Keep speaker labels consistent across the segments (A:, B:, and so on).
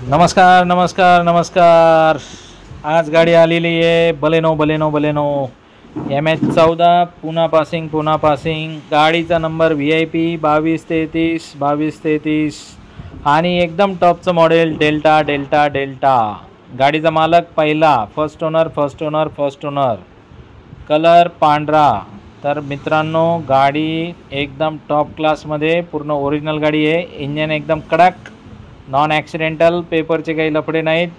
A: नमस्कार नमस्कार नमस्कार। आज गाडी आलेली आहे बलेनो MH14 पुणा पासिंग गाडीचा नंबर VIP 2233 आणि एकदम टॉपचं मॉडेल डेल्टा। गाडीचा मालक पहिला फर्स्ट ओनर कलर पांढरा। तर मित्रांनो गाडी एकदम टॉप क्लासमध्ये पूर्ण ओरिजिनल गाडी आहे। इंजन एकदम कडक, नॉन ॲक्सिडेंटल, पेपरचे काही लफडे नाहीत।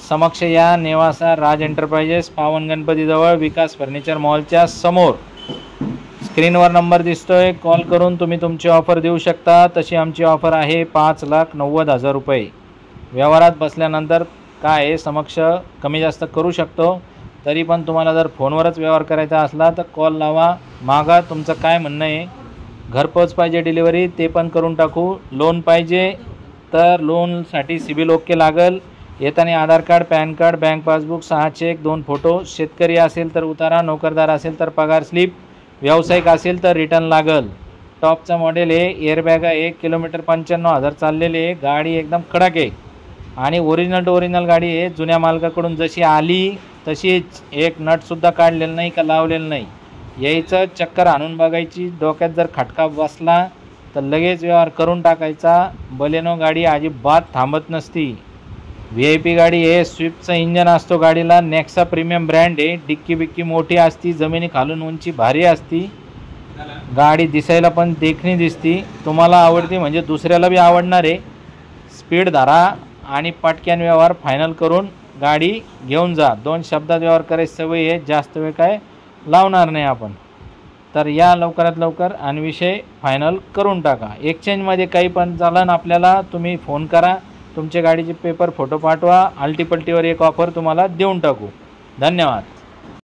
A: समक्ष या नेवासा राज एंटरप्राइजेस पावन गणपतीजवळ विकास फर्निचर मॉलच्या समोर स्क्रीनवर नंबर दिसतोय। कॉल करून तुम्ही तुमची ऑफर देऊ शकता। तशी आमची ऑफर आहे 5,90,000 रुपये। व्यवहारात बसल्यानंतर काय आहे समक्ष कमी जास्त करू शकतो। तरी पण तुम्हाला जर फोनवरच व्यवहार करायचा असला तर कॉल लावा, मागा तुमचं काय म्हणणं आहे। घरपोच पाहिजे डिलिव्हरी ते पण करून टाकू। लोन पाहिजे तर लोनसाठी सिबिल ओके लागल। येताना Aadhaar card, PAN card, bank passbook, 6 cheque, 2 photo. शेतकरी असेल तर उतारा, नोकरदार असेल तर पगार स्लिप, व्यावसायिक असेल तर रिटर्न लागल। टॉपचा मॉडेल आहे, एअरबॅग आहे, 1 किलोमीटर 95,000 चाललेले आहे। गाडी एकदम कडक आहे आणि ओरिजिनल टू ओरिजिनल गाडी आहे। जुन्या मालकाकडून जशी आली तशीच, एक नटसुद्धा काढलेलं नाही का लावलेलं नाही। यायचं चक्कर आणून बघायची, डोक्यात जर खटका बसला तर लगेच व्यवहार करून टाकायचा। बलेनो गाडी अजिबात थांबत नसती। VIP गाडी आहे, स्विफ्टचं इंजन असतो गाडीला। नेक्सा प्रीमियम ब्रँड आहे। डिक्की बिक्की मोठी असती, जमिनी खालून उंची भारी असती। गाडी दिसायला पण देखणी दिसती। तुम्हाला आवडती म्हणजे दुसऱ्याला बी आवडणार आहे। स्पीड धरा आणि पटक्यान व्यवहार फायनल करून गाडी घेऊन जा। 2 शब्दात व्यवहार करायची सवय आहे, जास्त वेळ काय लावणार नाही आपण। तर या लवकरात लवकर आणि विषय फायनल करून टाका। एक्सचेंजमध्ये काही पण झालं आपल्याला तुम्ही फोन करा, तुमच्या गाडीचे पेपर फोटो पाठवा, आल्टीपल्टीवर एक ऑफर तुम्हाला देऊन टाकू। धन्यवाद।